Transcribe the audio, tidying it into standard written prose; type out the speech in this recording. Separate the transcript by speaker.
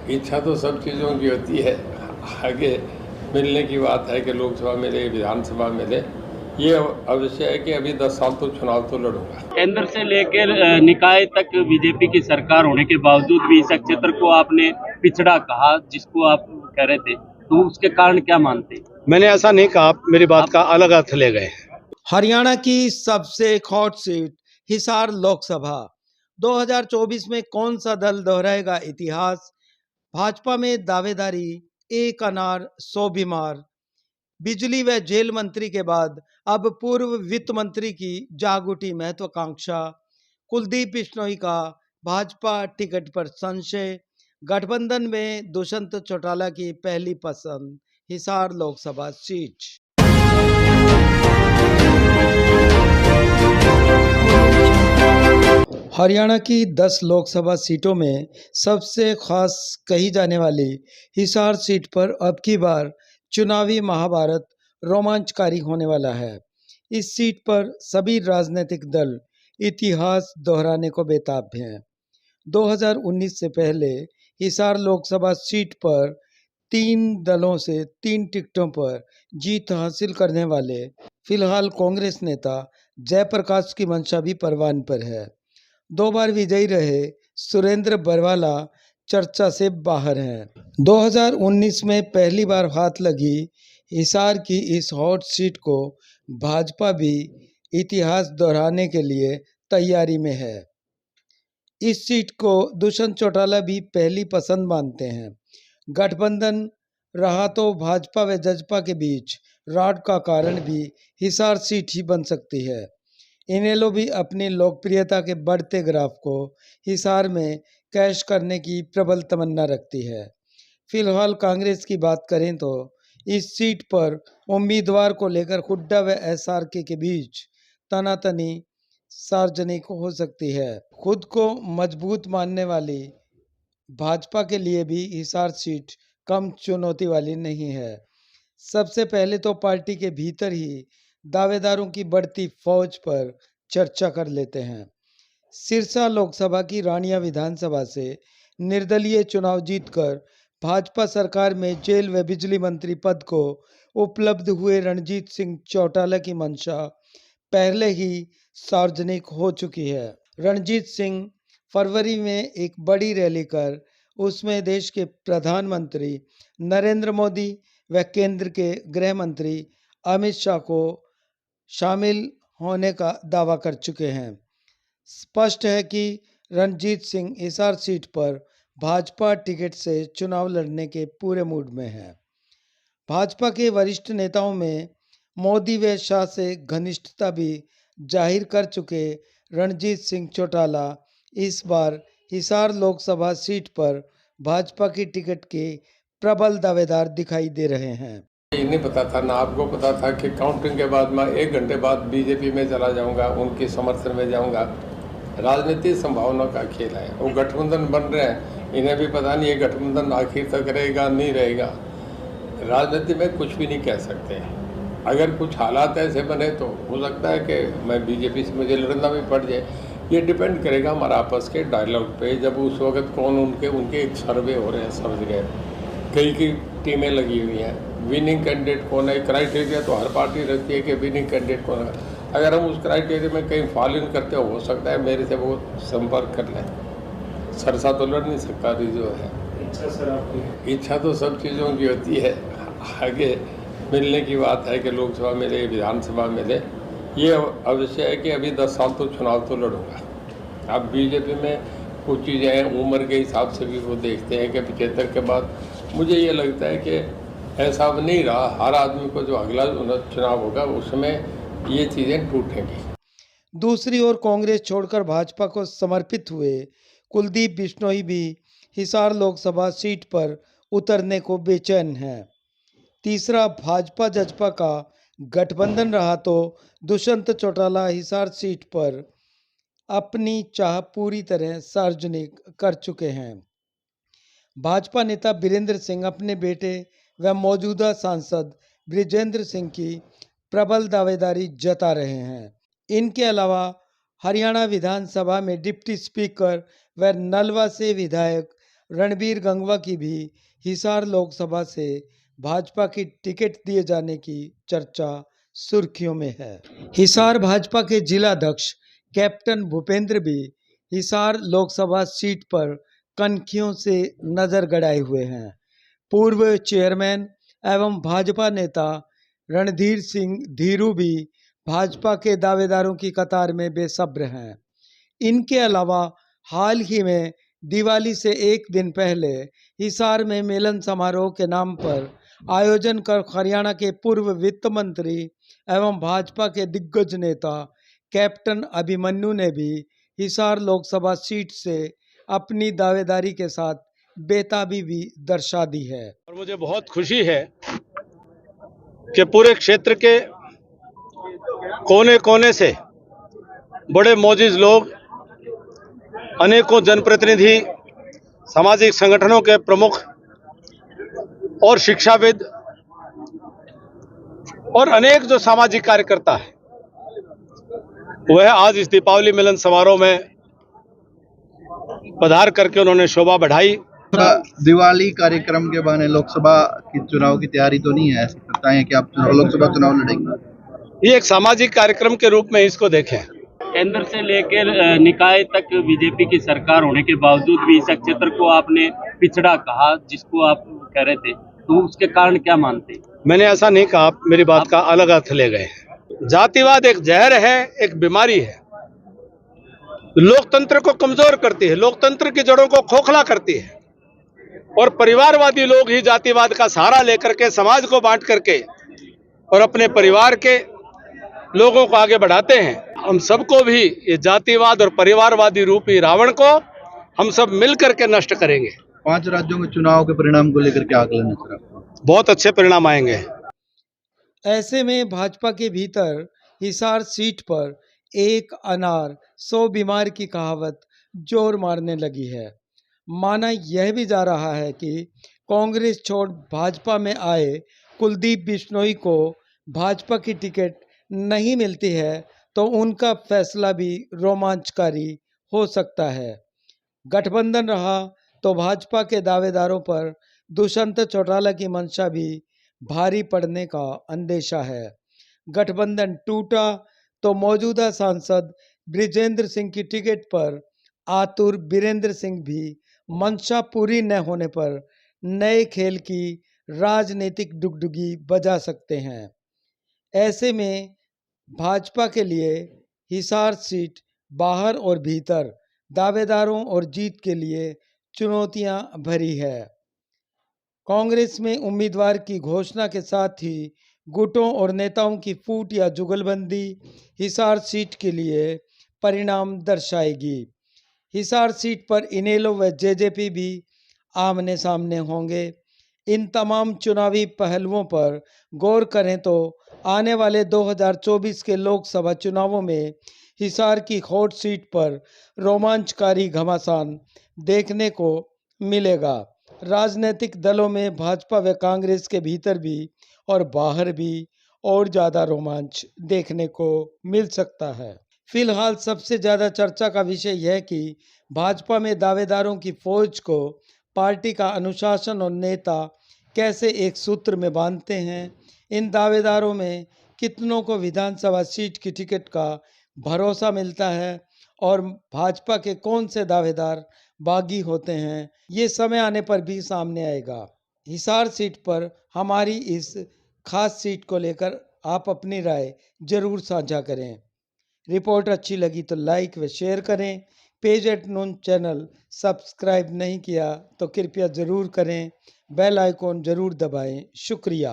Speaker 1: इच्छा तो सब चीज़ों की होती है। आगे मिलने की बात है कि लोकसभा मिले, विधानसभा मिले। ये अवश्य है कि अभी 10 साल तो चुनाव तो लड़ूंगा।
Speaker 2: केंद्र से लेकर निकाय तक बीजेपी की सरकार होने के बावजूद भी इस क्षेत्र को आपने पिछड़ा कहा, जिसको आप कह रहे थे, तो उसके कारण क्या मानते हैं?
Speaker 3: मैंने ऐसा नहीं कहा, मेरी बात का अलग अर्थ ले गए।
Speaker 4: हरियाणा की सबसे हॉट सीट हिसार लोकसभा 2024 में कौन सा दल दोहराएगा इतिहास? भाजपा में दावेदारी, एक अनार 100 बीमार। बिजली व जेल मंत्री के बाद अब पूर्व वित्त मंत्री की जाग उठी महत्वाकांक्षा। कुलदीप बिश्नोई का भाजपा टिकट पर संशय। गठबंधन में दुष्यंत चौटाला की पहली पसंद हिसार लोकसभा सीट। हरियाणा की 10 लोकसभा सीटों में सबसे खास कही जाने वाली हिसार सीट पर अब की बार चुनावी महाभारत रोमांचकारी होने वाला है। इस सीट पर सभी राजनीतिक दल इतिहास दोहराने को बेताब हैं। 2019 से पहले हिसार लोकसभा सीट पर 3 दलों से 3 टिकटों पर जीत हासिल करने वाले फिलहाल कांग्रेस नेता जयप्रकाश की मंशा भी परवान पर है। 2 बार विजयी रहे सुरेंद्र बरवाला चर्चा से बाहर हैं। 2019 में पहली बार हाथ लगी हिसार की इस हॉट सीट को भाजपा भी इतिहास दोहराने के लिए तैयारी में है। इस सीट को दुष्यंत चौटाला भी पहली पसंद मानते हैं। गठबंधन रहा तो भाजपा व जजपा के बीच राड का कारण भी हिसार सीट ही बन सकती है। इनेलो भी अपनी लोकप्रियता के बढ़ते ग्राफ को हिसार में कैश करने की प्रबल तमन्ना रखती है। फिलहाल कांग्रेस की बात करें तो इस सीट पर उम्मीदवार को लेकर हुड्डा व एसआरके के बीच तनातनी सार्वजनिक हो सकती है। खुद को मजबूत मानने वाली भाजपा के लिए भी हिसार सीट कम चुनौती वाली नहीं है। सबसे पहले तो पार्टी के भीतर ही दावेदारों की बढ़ती फौज पर चर्चा कर लेते हैं। सिरसा लोकसभा की रानिया विधानसभा से निर्दलीय चुनाव जीतकर भाजपा सरकार में जेल व बिजली मंत्री पद को उपलब्ध हुए रणजीत सिंह चौटाला की मंशा पहले ही सार्वजनिक हो चुकी है। रणजीत सिंह फरवरी में एक बड़ी रैली कर उसमें देश के प्रधानमंत्री नरेंद्र मोदी व केंद्र के गृह मंत्री अमित शाह को शामिल होने का दावा कर चुके हैं। स्पष्ट है कि रणजीत सिंह हिसार सीट पर भाजपा टिकट से चुनाव लड़ने के पूरे मूड में है। भाजपा के वरिष्ठ नेताओं में मोदी व शाह से घनिष्ठता भी जाहिर कर चुके रणजीत सिंह चौटाला इस बार हिसार लोकसभा सीट पर भाजपा की टिकट के प्रबल दावेदार दिखाई दे रहे हैं।
Speaker 1: ये नहीं पता था, ना आपको पता था कि काउंटिंग के बाद मैं 1 घंटे बाद बीजेपी में चला जाऊंगा, उनके समर्थन में जाऊंगा। राजनीतिक संभावना का खेल है। वो गठबंधन बन रहे हैं, इन्हें भी पता नहीं ये गठबंधन आखिर तक रहेगा नहीं रहेगा। राजनीति में कुछ भी नहीं कह सकते। अगर कुछ हालात ऐसे बने तो हो सकता है कि मैं बीजेपी से मुझे लड़ना भी पड़ जाए। ये डिपेंड करेगा हमारा आपस के डायलॉग पे। जब उस वक्त कौन उनके एक सर्वे हो रहे हैं सब जगह, कई टीमें लगी हुई हैं। विनिंग कैंडिडेट कौन है, क्राइटेरिया तो हर पार्टी रखती है कि विनिंग कैंडिडेट कौन है। अगर हम उस क्राइटेरिया में कहीं फॉलो इन करते हो सकता है मेरे से वो संपर्क कर लें। सरसा तो लड़ नहीं सकता जो है।
Speaker 3: इच्छा सर आपकी?
Speaker 1: इच्छा तो सब चीज़ों की होती है। आगे मिलने की बात है कि लोकसभा मिले, विधानसभा मिले। ये अवश्य है कि अभी 10 साल तो चुनाव तो लड़ूंगा। अब बीजेपी में कुछ चीज़ें हैं, उम्र के हिसाब से भी वो देखते हैं कि 75 के बाद मुझे ये लगता है कि ऐसा अब नहीं रहा। हर आदमी को जो अगला चुनाव होगा उसमें ये चीज़ें टूटेंगी।
Speaker 4: दूसरी ओर कांग्रेस छोड़कर भाजपा को समर्पित हुए कुलदीप बिश्नोई भी हिसार लोकसभा सीट पर उतरने को बेचैन हैं। तीसरा भाजपा जजपा का गठबंधन रहा तो दुष्यंत चौटाला हिसार सीट पर अपनी चाह पूरी तरह सार्वजनिक कर चुके हैं। भाजपा नेता बीरेंद्र सिंह अपने बेटे व मौजूदा सांसद बृजेंद्र सिंह की प्रबल दावेदारी जता रहे हैं। इनके अलावा हरियाणा विधानसभा में डिप्टी स्पीकर व नलवा से विधायक रणबीर गंगवा की भी हिसार लोकसभा से भाजपा की टिकट दिए जाने की चर्चा सुर्खियों में है। हिसार भाजपा के जिलाध्यक्ष कैप्टन भूपेंद्र भी हिसार लोकसभा सीट पर कनखियों से नजर गड़ाए हुए हैं। पूर्व चेयरमैन एवं भाजपा नेता रणधीर सिंह धीरू भी भाजपा के दावेदारों की कतार में बेसब्र हैं। इनके अलावा हाल ही में दिवाली से एक दिन पहले हिसार में मिलन समारोह के नाम पर आयोजन कर हरियाणा के पूर्व वित्त मंत्री एवं भाजपा के दिग्गज नेता कैप्टन अभिमन्यु ने भी हिसार लोकसभा सीट से अपनी दावेदारी के साथ बेताबी भी दर्शा दी है।
Speaker 3: और मुझे बहुत खुशी है कि पूरे क्षेत्र के कोने कोने से बड़े मौजिज लोग, अनेकों जनप्रतिनिधि, सामाजिक संगठनों के प्रमुख और शिक्षाविद और अनेक जो सामाजिक कार्यकर्ता है, वह आज इस दीपावली मिलन समारोह में पधार करके उन्होंने शोभा बढ़ाई।
Speaker 5: दिवाली कार्यक्रम के बहाने लोकसभा की चुनाव की तैयारी तो नहीं है, ऐसे बताएं कि आप लोकसभा चुनाव लड़ेंगे?
Speaker 3: ये एक सामाजिक कार्यक्रम के रूप में इसको देखें।
Speaker 2: केंद्र से लेकर निकाय तक बीजेपी की सरकार होने के बावजूद भी इस क्षेत्र को आपने पिछड़ा कहा, जिसको आप कह रहे थे, तो उसके कारण क्या मानते हैं?
Speaker 3: मैंने ऐसा नहीं कहा, आप मेरी बात का अलग अर्थ ले गए। जातिवाद एक जहर है, एक बीमारी है, लोकतंत्र को कमजोर करती है, लोकतंत्र की जड़ों को खोखला करती है और परिवारवादी लोग ही जातिवाद का सहारा लेकर के समाज को बांट करके और अपने परिवार के लोगों को आगे बढ़ाते हैं। हम सबको भी ये जातिवाद और परिवारवादी रूपी रावण को हम सब मिल करके नष्ट करेंगे।
Speaker 5: 5 राज्यों के चुनाव के परिणाम को लेकर क्या आकलन है सर आपका?
Speaker 3: बहुत अच्छे परिणाम आएंगे।
Speaker 4: ऐसे में भाजपा के भीतर हिसार सीट पर एक अनार 100 बीमार की कहावत जोर मारने लगी है। माना यह भी जा रहा है कि कांग्रेस छोड़ भाजपा में आए कुलदीप बिश्नोई को भाजपा की टिकट नहीं मिलती है तो उनका फैसला भी रोमांचकारी हो सकता है। गठबंधन रहा तो भाजपा के दावेदारों पर दुष्यंत चौटाला की मंशा भी भारी पड़ने का अंदेशा है। गठबंधन टूटा तो मौजूदा सांसद बृजेंद्र सिंह की टिकट पर आतुर बीरेंद्र सिंह भी मंशा पूरी न होने पर नए खेल की राजनीतिक डुगडुगी बजा सकते हैं। ऐसे में भाजपा के लिए हिसार सीट बाहर और भीतर दावेदारों और जीत के लिए चुनौतियां भरी है। कांग्रेस में उम्मीदवार की घोषणा के साथ ही गुटों और नेताओं की फूट या जुगलबंदी हिसार सीट के लिए परिणाम दर्शाएगी। हिसार सीट पर इनेलो व जेजेपी भी आमने सामने होंगे। इन तमाम चुनावी पहलुओं पर गौर करें तो आने वाले 2024 के लोकसभा चुनावों में हिसार की हॉट सीट पर रोमांचकारी घमासान देखने को मिलेगा। राजनीतिक दलों में भाजपा व कांग्रेस के भीतर भी और बाहर भी और ज़्यादा रोमांच देखने को मिल सकता है। फिलहाल सबसे ज़्यादा चर्चा का विषय यह कि भाजपा में दावेदारों की फौज को पार्टी का अनुशासन और नेता कैसे एक सूत्र में बांधते हैं। इन दावेदारों में कितनों को विधानसभा सीट की टिकट का भरोसा मिलता है और भाजपा के कौन से दावेदार बागी होते हैं, ये समय आने पर भी सामने आएगा। हिसार सीट पर हमारी इस खास सीट को लेकर आप अपनी राय जरूर साझा करें। रिपोर्ट अच्छी लगी तो लाइक व शेयर करें। Page at noon channel subscribe नहीं किया तो कृपया ज़रूर करें। बेल आइकॉन ज़रूर दबाएं। शुक्रिया।